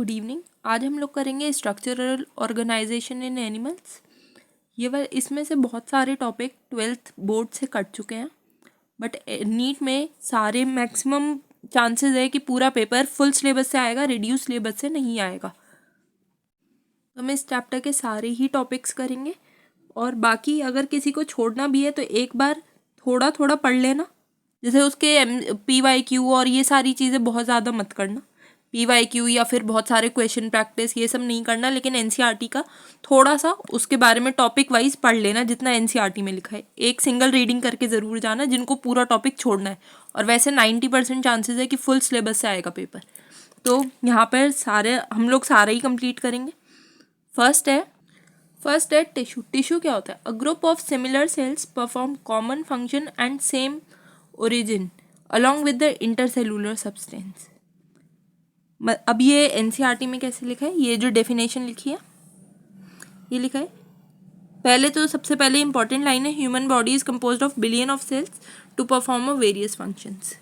Good evening. आज हम लोग करेंगे स्ट्रक्चरल ऑर्गेनाइजेशन इन एनिमल्स। इसमें से बहुत सारे टॉपिक 12th बोर्ड से कट चुके हैं, बट नीट में सारे मैक्सिमम चांसेस है कि पूरा पेपर फुल सिलेबस से आएगा, रिड्यूस सिलेबस से नहीं आएगा। तो हम इस चैप्टर के सारे ही टॉपिक्स करेंगे और बाकी अगर किसी को छोड़ना भी है तो एक बार थोड़ा थोड़ा पढ़ लेना। जैसे उसके PYQ और ये सारी चीज़ें बहुत ज़्यादा मत करना, PYQ या फिर बहुत सारे क्वेश्चन प्रैक्टिस ये सब नहीं करना, लेकिन NCERT का थोड़ा सा उसके बारे में टॉपिक वाइज पढ़ लेना जितना NCERT में लिखा है। एक सिंगल रीडिंग करके ज़रूर जाना जिनको पूरा टॉपिक छोड़ना है, और वैसे 90% चांसेस है कि फुल सिलेबस से आएगा पेपर। तो यहाँ पर हम लोग सारे ही कंप्लीट करेंगे। फर्स्ट है टिश्यू। टिश्यू क्या होता है? A group of similar cells perform common function and same origin along with the intercellular substance. अब ये NCERT में कैसे लिखा है, ये जो डेफिनेशन लिखी है ये लिखा है। पहले तो सबसे पहले इंपॉर्टेंट लाइन है, human body is composed of billion of cells to perform a various functions.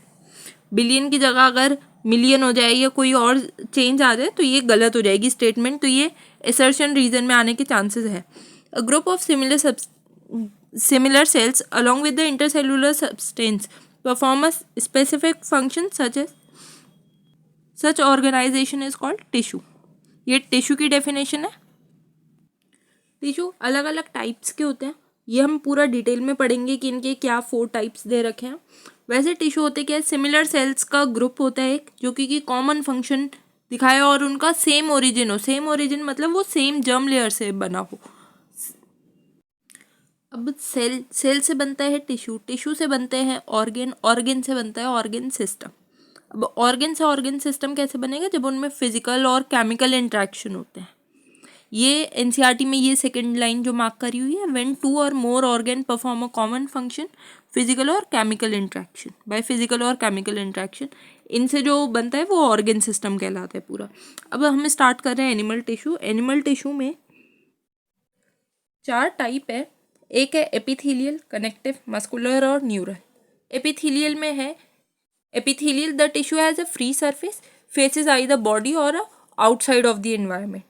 Billion की जगह अगर मिलियन हो जाए या कोई और चेंज आ जाए तो ये गलत हो जाएगी स्टेटमेंट, तो ये असर्शन रीजन में आने के चांसेस है। A group of similar cells along with the intercellular substance perform a specific function such organisation is called tissue. ये टिश्यू की डेफिनेशन है। टिश्यू अलग अलग टाइप्स के होते हैं, ये हम पूरा डिटेल में पढ़ेंगे कि इनके क्या 4 टाइप्स दे रखे हैं। वैसे टिश्यू होते क्या है? सिमिलर सेल्स का ग्रुप होता है एक, जो कि कॉमन फंक्शन दिखाए और उनका सेम ओरिजिन हो। सेम ओरिजिन मतलब वो सेम जर्म लेयर से बना हो। अब सेल से बनता है टिश्यू, टिश्यू से बनते हैं ऑर्गेन, ऑर्गेन से बनता है ऑर्गेन सिस्टम। अब ऑर्गेन से ऑर्गेन सिस्टम कैसे बनेगा? जब उनमें फिजिकल और केमिकल इंट्रैक्शन होते हैं। ये NCERT में ये सेकंड लाइन जो मार्क करी हुई है, व्हेन 2 और more organ perform a common function physical और केमिकल इंट्रैक्शन। बाय फिजिकल और केमिकल इंट्रैक्शन इनसे जो बनता है वो ऑर्गेन सिस्टम कहलाता है पूरा। अब हम स्टार्ट कर रहे हैं एनिमल टिश्यू। एनिमल टिश्यू में 4 टाइप है। एक है एपिथेलियल, कनेक्टिव, मस्कुलर और न्यूरल। एपिथेलियल में है, epithelial the tissue has a free surface, faces either body or outside of the environment,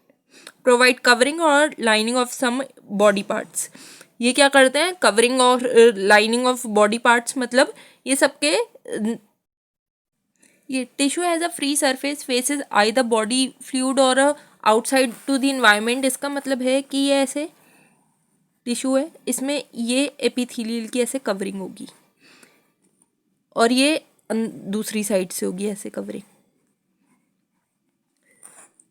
provide covering और lining of some body parts। ये क्या करते हैं? कवरिंग और लाइनिंग ऑफ बॉडी पार्ट्स, मतलब ये सबके ये tissue has a free surface, faces either body fluid और आउटसाइड टू द इन्वायरमेंट। इसका मतलब है कि ये ऐसे टिश्यू है, इसमें ये एपिथेलियल की ऐसे कवरिंग होगी और ये दूसरी साइड से होगी ऐसे कवरिंग।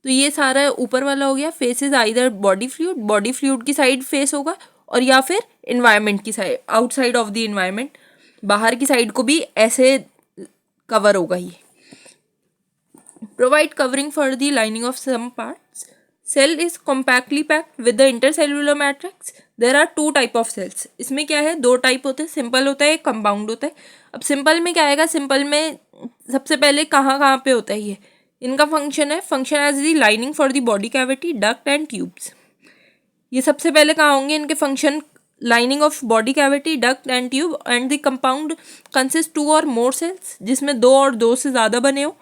तो ये सारा ऊपर वाला हो गया। फेसेस आइदर बॉडी फ्लूइड की साइड फेस होगा और या फिर इन्वायरमेंट की side, outside of the environment, बाहर की साइड को भी ऐसे कवर होगा ये। Provide covering for the lining of some parts. Cell is compactly packed with the intercellular matrix. There are 2 type of cells. इसमें क्या है? 2 टाइप होते हैं, सिंपल होता है, एक कंपाउंड होता है। अब सिंपल में क्या आएगा? सिंपल में सबसे पहले कहाँ पे होता है ये? इनका फंक्शन है, function as the lining for the body cavity, duct and tubes. ये सबसे पहले कहाँ होंगे इनके function? Lining of body cavity, duct and tube. And the compound consist 2 और मोर सेल्स, जिसमें 2 और 2 से ज़्यादा बने हो।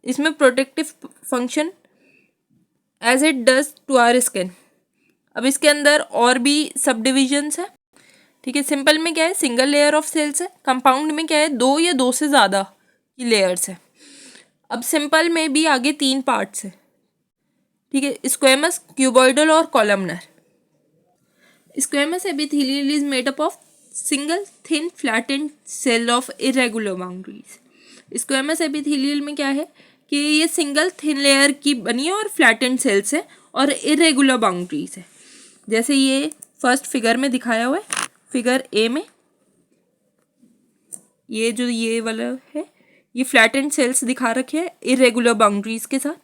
इसमें protective function as it does to our skin. अब इसके अंदर और भी सब डिविजन्स है, ठीक है। सिंपल में क्या है? सिंगल लेयर ऑफ सेल्स है। कंपाउंड में क्या है? 2 या 2 से ज़्यादा की लेयर्स है। अब सिंपल में भी आगे 3 पार्ट्स है, ठीक है। स्क्वेमस, क्यूबॉइडल और columnar. Squamous epithelial is made up of single thin flattened cell of irregular boundaries. Squamous epithelial में क्या है कि ये सिंगल थिन लेयर की बनी है और फ्लैटेंड सेल्स है और इरेगुलर बाउंड्रीज है। जैसे ये फर्स्ट फिगर में दिखाया हुआ है, फिगर A में ये जो ये वाला है, ये फ्लैटेंड सेल्स दिखा रखे हैं इरेगुलर बाउंड्रीज के साथ।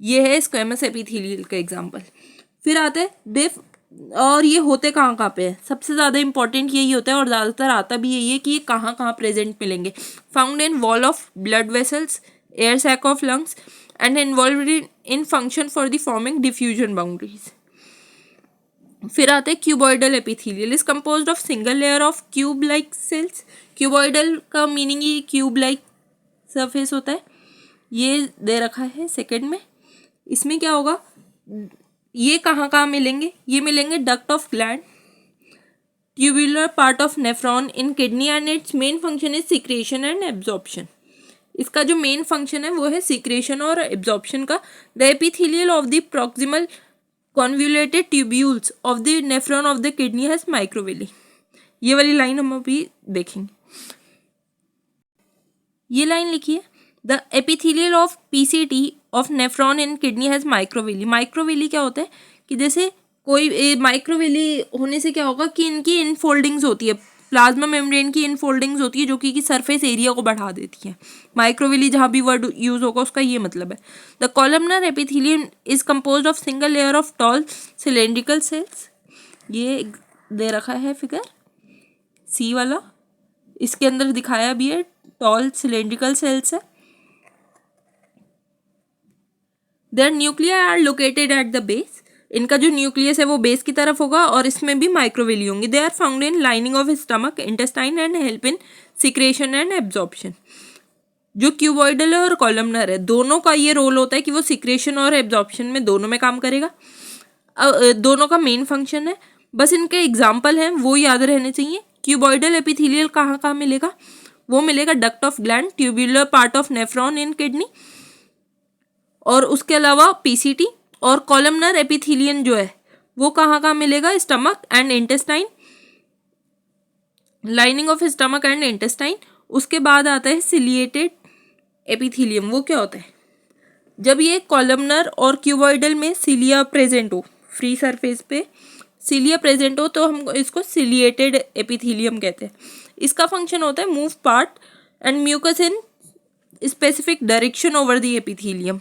ये है स्क्वेमस एपिथेलियल का एग्जांपल। फिर आते हैं डिफ, और ये होते कहाँ पे है? सबसे ज़्यादा इंपॉर्टेंट यही होता है और ज़्यादातर आता भी यही है कि ये कहाँ प्रेजेंट मिलेंगे। Found in wall of blood vessels, air sac of lungs and involve in function for the forming diffusion boundaries. फिर आते हैं cuboidal epithelial is composed of single layer of cube like cells. Cuboidal का meaning ये cube like surface होता है, ये दे रखा है सेकंड में। इसमें क्या होगा, ये कहाँ कहाँ मिलेंगे, ये मिलेंगे duct of gland, tubular part of nephron in kidney and it's main function is secretion and absorption. इसका जो मेन फंक्शन है वो है सिक्रेशन और एब्जॉर्प्शन का। The epithelial of the proximal convoluted tubules of the nephron of the kidney has microvilli. ये वाली line हम अभी देखेंगे। ये लाइन लिखिए, the epithelial of PCT of nephron in kidney has microvilli. Microvilli क्या होता है कि जैसे कोई माइक्रोविली होने से क्या होगा कि इनकी इनफोल्डिंग्स होती है, प्लाज्मा मेम्ब्रेन की इनफोल्डिंग्स होती है जो कि सरफेस एरिया को बढ़ा देती है। माइक्रोविली जहाँ भी वर्ड यूज होगा उसका ये मतलब है। The columnar epithelium is composed of single layer of tall cylindrical cells. ये दे रखा है फिगर सी वाला, इसके अंदर दिखाया भी है, टॉल सिलेंड्रिकल सेल्स है। Their nuclei are located at the base. इनका जो न्यूक्लियस है वो बेस की तरफ होगा और इसमें भी माइक्रोविली होंगी। They are found in lining of stomach, intestine and help in secretion and absorption. जो क्यूबॉइडल है और कॉलमनर है, दोनों का ये रोल होता है कि वो सिक्रेशन और एब्जॉर्प्शन में दोनों में काम करेगा। दोनों का मेन फंक्शन है। बस इनके एग्जाम्पल हैं वो याद रहने चाहिए। क्यूबॉइडल एपिथेलियल कहाँ कहाँ मिलेगा, वो मिलेगा duct of gland, tubular part of nephron in kidney, और उसके अलावा पीसीटी। और कॉलमनर एपिथेलियन जो है वो कहाँ कहाँ मिलेगा, stomach and intestine, lining of stomach and intestine. उसके बाद आता है सिलिएटेड एपिथेलियम। वो क्या होता है, जब ये कॉलमनर और क्यूबॉइडल में सिलिया प्रेजेंट हो, फ्री सरफेस पे सिलिया प्रेजेंट हो, तो हम इसको सिलिएटेड एपिथेलियम कहते हैं। इसका फंक्शन होता है move part and mucus in specific direction over the epithelium.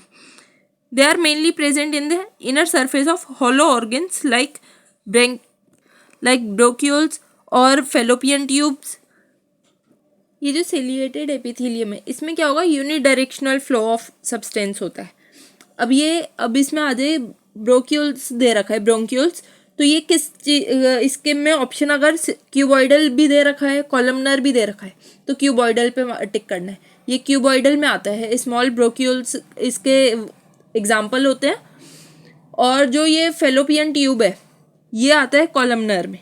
They are mainly present in the inner surface of hollow organs like bronchioles और fallopian tubes। ये जो सिलिएटेड एपिथेलियम है इसमें क्या होगा, यूनिडायरेक्शनल फ्लो ऑफ सब्सटेंस होता है। अब इसमें आ जाए ब्रोंक्यूल्स दे रखा है, ब्रोंक्यूल्स। तो ये इसके में ऑप्शन अगर क्यूबॉइडल भी दे रखा है, कॉलमनर भी दे रखा है, तो क्यूबॉइडल पे टिक करना है। ये क्यूबॉइडल में आता है। स्मॉल ब्रोंक्यूल्स इसके एग्जाम्पल होते हैं। और जो ये फेलोपियन ट्यूब है ये आता है कॉलमनर में।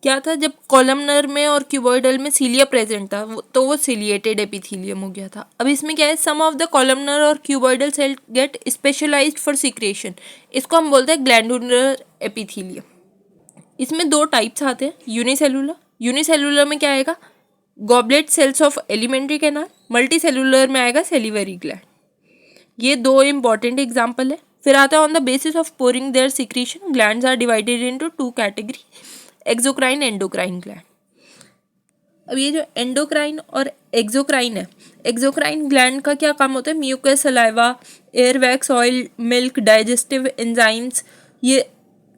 क्या था, जब कॉलमनर में और क्यूबॉइडल में सीलिया प्रेजेंट था तो वो सिलिएटेड एपिथेलियम हो गया था। अब इसमें क्या है, सम ऑफ द कॉलमनर और cuboidal cell get specialised for secretion. इसको हम बोलते हैं ग्लैंडुलर एपिथेलियम। इसमें दो टाइप्स आते हैं, यूनिसेलुलर में क्या आएगा, goblet cells of alimentary canal. Multi cellular में आएगा सेलिवरी ग्लैंड। ये दो इंपॉर्टेंट एग्जाम्पल है। फिर आता है on the basis of pouring their secretion glands are divided into two category, exocrine endocrine gland. अब ये जो एंडोक्राइन और एक्सोक्राइन है, एक्सोक्राइन ग्लैंड का क्या काम होता है, mucus, saliva, ear wax, oil, milk, digestive enzymes, ये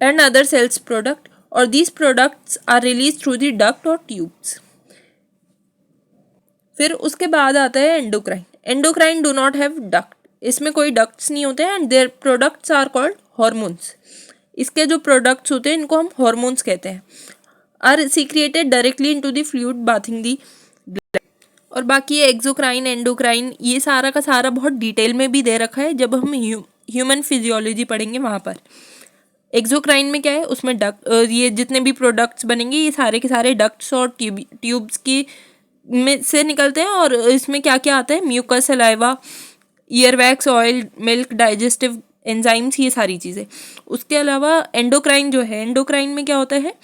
एंड अदर सेल्स प्रोडक्ट, और these products are release through the duct और ट्यूब्स। फिर उसके बाद आता है endocrine. Endocrine do not have duct, इसमें कोई डक्ट्स नहीं होते हैं, and their products are called hormones. इसके जो प्रोडक्ट्स होते हैं इनको हम हॉर्मोन्स कहते हैं। Are secreted directly into the fluid bathing the gland. और बाकी एक्सोक्राइन, एंडोक्राइन, ये सारा का सारा बहुत डिटेल में भी दे रखा है जब हम ह्यूमन फिजियोलॉजी पढ़ेंगे वहाँ पर। एक्सोक्राइन में क्या है, उसमें डक्ट, ये जितने भी प्रोडक्ट्स बनेंगे ये सारे के सारे डक्ट्स और ट्यूब्स की में से निकलते हैं। और इसमें क्या क्या आता है, mucus, saliva, earwax, oil, milk, digestive enzymes, ये सारी चीज़ें। उसके अलावा एंडोक्राइन जो है, एंडोक्राइन में क्या होता है,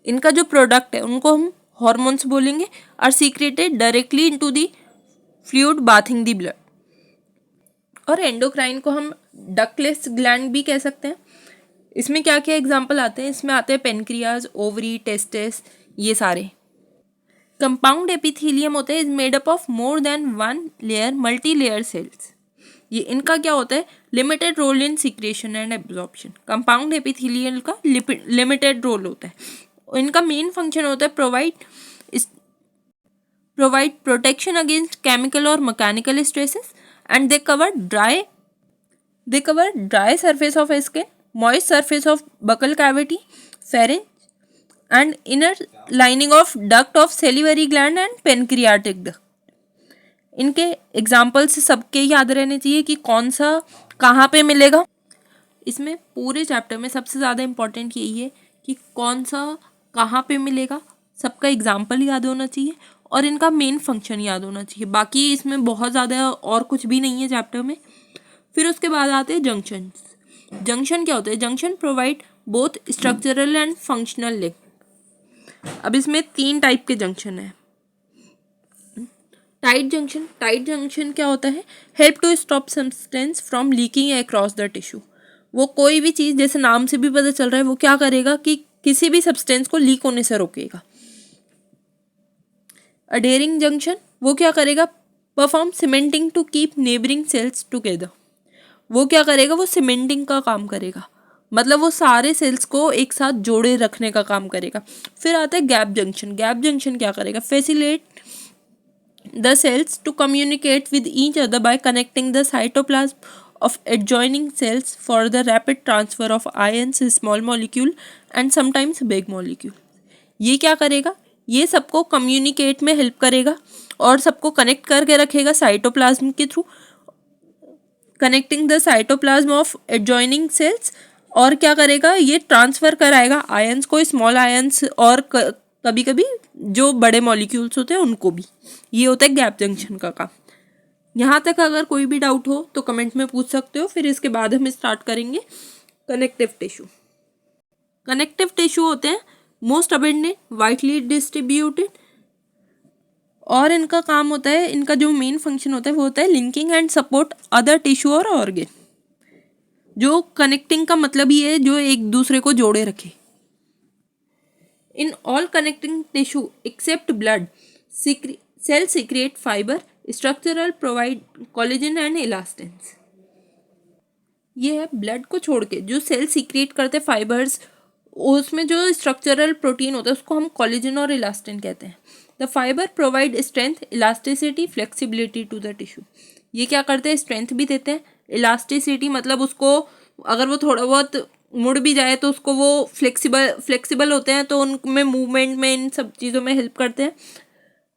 इनका जो प्रोडक्ट है उनको हम हॉर्मोन्स बोलेंगे। Are secreted directly into the fluid bathing the blood. और एंडोक्राइन को हम डक्टलेस ग्लैंड भी कह सकते हैं। इसमें क्या क्या एग्जाम्पल आते हैं, इसमें आते हैं पेनक्रियाज, ओवरी, टेस्टिस, ये सारे। कंपाउंड एपिथेलियम होता है, is made up of more than one layer multi layer cells. ये इनका क्या होता है, limited role in secretion and absorption. Compound epithelial का लिमिटेड रोल होता है। इनका मेन फंक्शन होता है प्रोवाइड प्रोटेक्शन अगेंस्ट केमिकल और mechanical stresses, and they cover dry surface of skin, moist surface of buccal cavity, pharynx and inner lining of duct of salivary gland and pancreatic duct. इनके examples सबके याद रहने चाहिए कि कौन सा कहाँ पे मिलेगा। इसमें पूरे चैप्टर में सबसे ज़्यादा इम्पोर्टेंट यही है कि कौन सा कहाँ पे मिलेगा, सबका एग्जाम्पल याद होना चाहिए और इनका मेन फंक्शन याद होना चाहिए। बाकी इसमें बहुत ज़्यादा और कुछ भी नहीं है चैप्टर में। फिर उसके बाद आते हैं जंक्शन। जंक्शन क्या होता है? Junction provide both structural and functional link. अब इसमें 3 टाइप के जंक्शन है। Tight junction. टाइट जंक्शन क्या होता है? Help to stop substance from leaking across the tissue. वो कोई भी चीज़, जैसे नाम से भी पता चल रहा है, वो क्या करेगा कि किसी भी सब्सटेंस को लीक होने से रोकेगा। अडेयरिंग जंक्शन वो क्या करेगा? Perform cementing to keep neighbouring cells together. वो क्या करेगा? वो सीमेंटिंग का काम करेगा, मतलब वो सारे सेल्स को एक साथ जोड़े रखने का काम करेगा। फिर आता है गैप जंक्शन। गैप जंक्शन क्या करेगा? Facilitate the cells to communicate with each other by connecting the cytoplasm of adjoining cells for the rapid transfer of ions, small molecule and sometimes big molecule। ये क्या करेगा? ये सबको communicate में help करेगा और सबको कनेक्ट करके रखेगा साइटोप्लाज्म के through, connecting the cytoplasm of adjoining cells. और क्या करेगा? ये ट्रांसफ़र कराएगा आयंस को, स्मॉल आयंस और कभी कभी जो बड़े मॉलिक्यूल्स होते हैं उनको भी। ये होता है गैप जंक्शन का काम। यहाँ तक अगर कोई भी डाउट हो तो कमेंट में पूछ सकते हो। फिर इसके बाद हम स्टार्ट करेंगे कनेक्टिव टिश्यू। कनेक्टिव टिश्यू होते हैं मोस्ट अबेंडेंट, वाइडली डिस्ट्रीब्यूटेड, और इनका काम होता है, इनका जो मेन फंक्शन होता है वो होता है linking and support other tissue और ऑर्गन। जो कनेक्टिंग का मतलब ही है जो एक दूसरे को जोड़े रखे। In all connecting tissue except blood, cells secrete fiber, structural provide collagen and elastin। ये है ब्लड को छोड़ के जो सेल सीक्रेट करते हैं फाइबर्स, उसमें जो स्ट्रक्चरल प्रोटीन होता है उसको हम कोलेजन और इलास्टिन कहते हैं। The fibre provide strength, elasticity, flexibility to the tissue. ये क्या करते हैं? स्ट्रेंथ भी देते हैं, इलास्टिसिटी मतलब उसको अगर वो थोड़ा बहुत मुड़ भी जाए तो उसको वो फ्लेक्सिबल होते हैं, तो उनमें मूवमेंट में, इन सब चीज़ों में हेल्प करते हैं।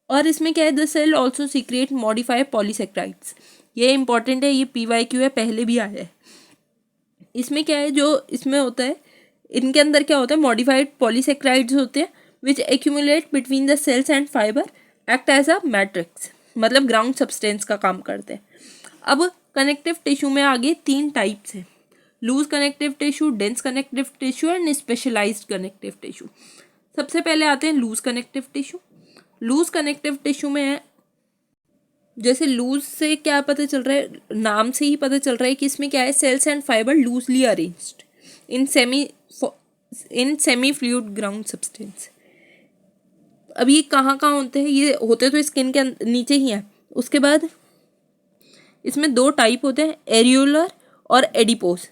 और इसमें क्या है? The cell also secrete modify polysaccharides. ये इंपॉर्टेंट है, ये PYQ है, पहले भी आया है। इसमें क्या है? जो इसमें होता है, इनके अंदर क्या होता है? मॉडिफाइड पॉलीसेक्राइड्स होते हैं which accumulate between the cells and fibre, act as a matrix, मतलब ग्राउंड सब्सटेंस का काम करते हैं। अब कनेक्टिव टिश्यू में आगे 3 टाइप्स हैं: loose connective tissue, dense connective tissue and specialised connective tissue. सबसे पहले आते हैं loose connective tissue. Loose connective tissue में है, जैसे लूज से क्या पता चल रहा है? नाम से ही पता चल रहा है कि इसमें क्या है? Cells and fibre loosely arranged in semi fluid ground substance. अब ये कहाँ कहाँ होते हैं? ये होते तो स्किन के नीचे ही है। उसके बाद इसमें 2 टाइप होते हैं, एरियोलर और एडिपोज।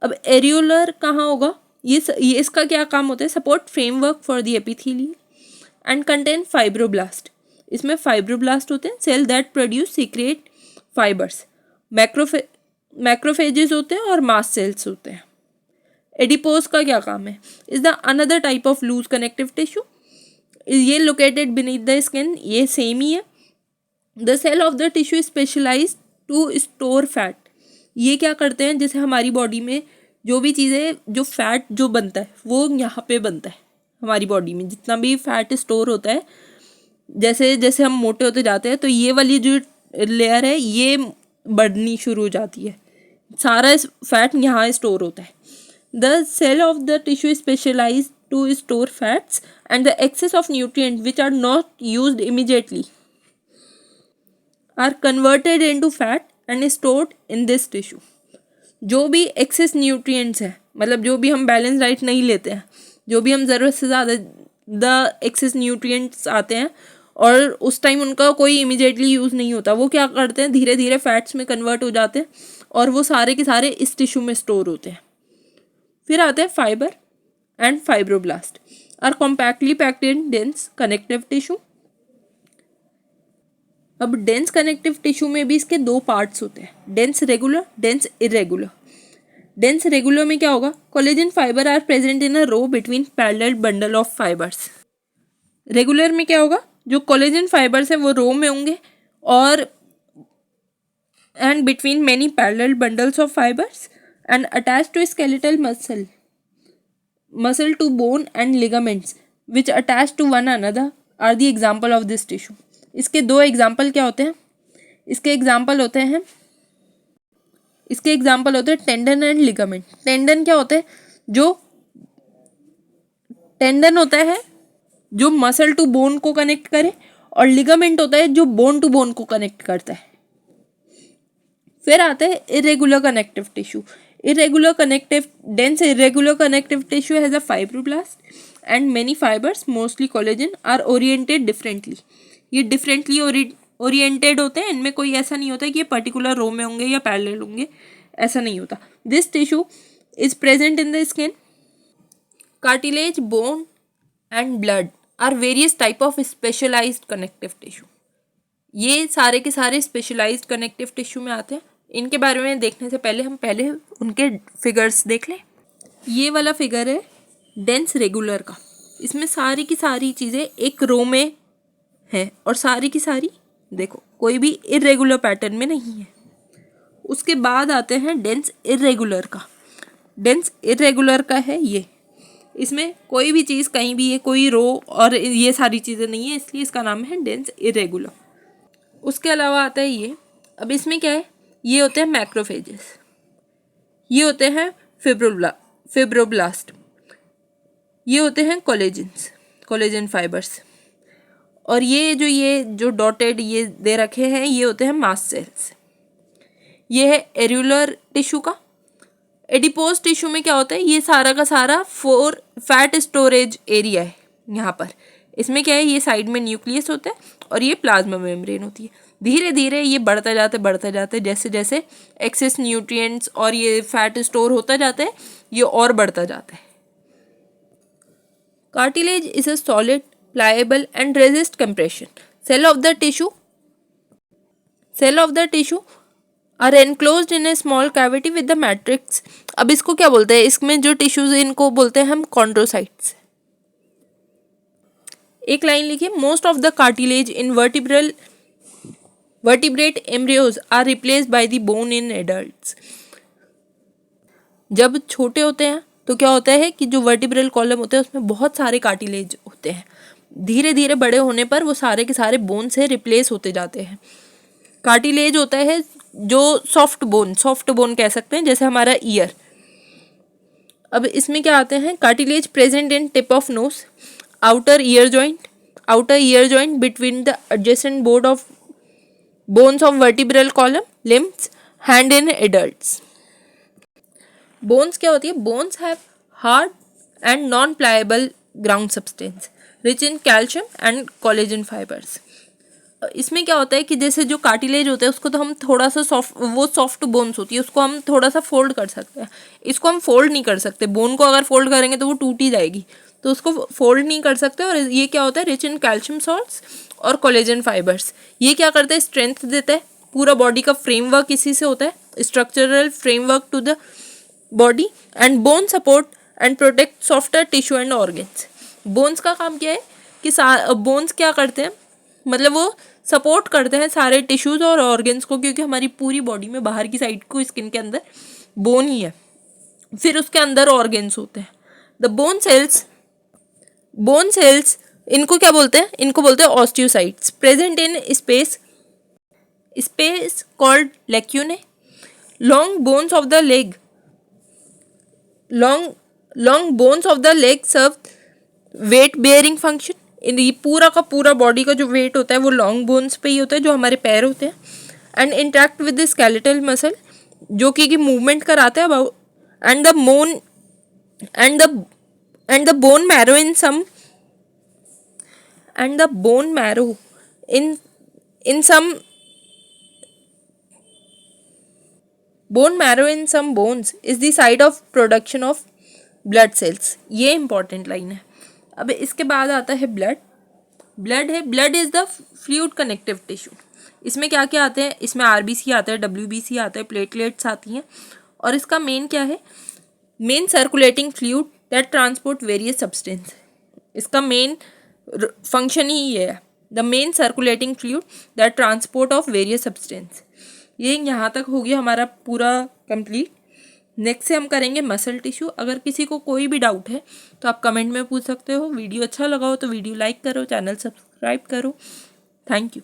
अब एरियोलर कहाँ होगा? ये इसका क्या काम होता है? Support framework for the epithelial and contain fibroblast. इसमें फाइब्रोब्लास्ट होते हैं, cell that produce secrete fibres. Macrophages होते हैं और मास्ट सेल्स होते हैं। एडिपोज का क्या काम है? Is the another type of loose connective tissue. ये लोकेटेड बीनीथ द स्किन, ये सेम ही है। The cell of the tissue specialise to store fat. ये क्या करते हैं? जैसे हमारी बॉडी में जो भी चीज़ें, जो फैट जो बनता है वो यहाँ पे बनता है। हमारी बॉडी में जितना भी फैट स्टोर होता है, जैसे जैसे हम मोटे होते जाते हैं तो ये वाली जो लेयर है ये बढ़नी शुरू हो जाती है, सारा फैट यहाँ स्टोर होता है। The cell of the tissue specialise to store fats and the excess of nutrient which are not used immediately are converted into fat and stored in this tissue. जो भी एक्सेस न्यूट्रिएंट्स है, मतलब जो भी हम balance diet नहीं लेते हैं, जो भी हम ज़रूरत से ज़्यादा द एक्सेस न्यूट्रिएंट्स आते हैं और उस टाइम उनका कोई इमीडिएटली यूज़ नहीं होता, वो क्या करते हैं? धीरे धीरे फैट्स में कन्वर्ट हो जाते हैं और वो सारे के सारे इस टिश्यू में स्टोर होते हैं। फिर आते हैं fibre and fibroblast are compactly packed in dense connective tissue. अब डेंस कनेक्टिव टिश्यू में भी इसके 2 पार्ट्स होते हैं, dense regular, dense irregular. Dense regular में क्या होगा? Collagen fibre are present in a row between parallel bundle of fibres. Regular में क्या होगा? जो कोलेजन फाइबर्स है वो रो में होंगे or and between many parallel bundles of fibers and attached to skeletal muscle to bone and ligaments which attach to one another are the example of this tissue. इसके दो एग्जाम्पल क्या होते हैं? इसके एग्जाम्पल होते हैं टेंडन एंड लिगामेंट. टेंडन क्या होते हैं? जो टेंडन होता है जो मसल टू बोन को कनेक्ट करे, और लिगामेंट होता है जो बोन टू बोन को कनेक्ट करता है. फिर आते हैं irregular connective tissue. dense irregular connective tissue has a fibroblast and many fibers, mostly collagen, are oriented differently. ये differently oriented होते हैं. इनमें कोई ऐसा नहीं होता कि ये पर्टिकुलर रो में होंगे या पैरेलल होंगे, ऐसा नहीं होता. This tissue is present in the skin. Cartilage, bone and blood are various type of specialized connective tissue. ये सारे के सारे स्पेशलाइज्ड कनेक्टिव टिश्यू में आते हैं. इनके बारे में देखने से पहले हम पहले उनके फिगर्स देख लें. ये वाला फिगर है डेंस रेगुलर का. इसमें सारी की सारी चीज़ें एक रो में हैं और सारी की सारी देखो कोई भी इरेगुलर पैटर्न में नहीं है. उसके बाद आते हैं डेंस इरेगुलर का. डेंस इरेगुलर का है ये. इसमें कोई भी चीज़ कहीं भी है, कोई रो और ये सारी चीज़ें नहीं है, इसलिए इसका नाम है डेंस इरेगुलर. उसके अलावा आता है ये. अब इसमें क्या है? ये होते हैं मैक्रोफेजेस, ये होते हैं फिब्रोब्लास्ट, ये होते हैं कोलेजन फाइबर्स, और ये जो डॉटेड ये दे रखे हैं ये होते हैं मास्ट सेल्स. ये है एरुलर टिश्यू का. एडिपोज टिश्यू में क्या होता है? ये सारा का सारा फैट स्टोरेज एरिया है यहाँ पर. इसमें क्या है? ये साइड में न्यूक्लियस होता है और ये प्लाज्मा मेम्ब्रेन होती है. धीरे धीरे ये बढ़ते जाते जैसे जैसे एक्सेस न्यूट्रिएंट्स और ये फैट स्टोर होता जाता है, ये और बढ़ता जाता है. Cartilage is a solid, pliable and resist compression. Cell of the tissue are enclosed in a small cavity with the matrix. अब इसको क्या बोलते हैं? इसमें जो टिश्यूज इनको बोलते हैं हम कॉन्ड्रोसाइट्स. एक लाइन लिखिए. Most of the cartilage in vertebrate embryos are replaced by the bone in adults. जब छोटे होते हैं तो क्या होता है कि जो वर्टिब्रल कॉलम होते हैं उसमें बहुत सारे कार्टिलेज होते हैं. धीरे धीरे बड़े होने पर वो सारे के सारे बोन से रिप्लेस होते जाते हैं. कार्टिलेज होता है जो सॉफ्ट बोन कह सकते हैं, जैसे हमारा ईयर. अब इसमें क्या आते हैं? Cartilage present in tip of nose, outer ear joint between the adjacent bones of vertebral column, limbs, hand in adults. Bones क्या होती है? Bones have hard and non-pliable ground substance rich in calcium and collagen fibers. इसमें क्या होता है कि जैसे जो कार्टिलेज होता है उसको तो हम थोड़ा सा सॉफ्ट बोन्स होती है, उसको हम थोड़ा सा फोल्ड कर सकते हैं. इसको हम फोल्ड नहीं कर सकते. बोन को अगर फोल्ड करेंगे तो वो टूट ही जाएगी, तो उसको फोल्ड नहीं कर सकते. और ये क्या होता है? रिच इन कैल्शियम सॉल्ट्स और कोलेजन फाइबर्स. ये क्या करता है? स्ट्रेंथ देता है. पूरा बॉडी का फ्रेमवर्क इसी से होता है, structural framework to the body. And bone support and protect softer tissue and organs. Bones का काम क्या है कि बोन्स क्या करते हैं? मतलब वो सपोर्ट करते हैं सारे टिश्यूज और ऑर्गन्स को, क्योंकि हमारी पूरी बॉडी में बाहर की साइड को स्किन के अंदर बोन ही है, फिर उसके अंदर ऑर्गन्स होते हैं. द बोन सेल्स इनको क्या बोलते हैं? इनको बोलते हैं osteocytes. Present in space called lacunae. Long bones of the leg serve weight bearing function. ये पूरा का पूरा बॉडी का जो वेट होता है वो लॉन्ग बोन्स पे ही होता है, जो हमारे पैर होते हैं. And interact with the skeletal muscle, जो कि मूवमेंट कराता है. And the bone marrow in some bones is the site of production of blood cells. ये इंपॉर्टेंट लाइन है. अब इसके बाद आता है blood is the fluid connective tissue. इसमें क्या क्या आते हैं? इसमें आरबीसी आता है, डब्ल्यूबीसी आता है, प्लेटलेट्स आती हैं. और इसका मेन क्या है? Main circulating fluid that transport various substance. इसका मेन फंक्शन ही ये है. The main circulating fluid, the transport of various substance. ये यहाँ तक हो गया हमारा पूरा कंप्लीट। नेक्स्ट से हम करेंगे मसल टिश्यू। अगर किसी को कोई भी डाउट है तो आप कमेंट में पूछ सकते हो। वीडियो अच्छा लगा हो तो वीडियो लाइक करो, चैनल सब्सक्राइब करो। Thank you.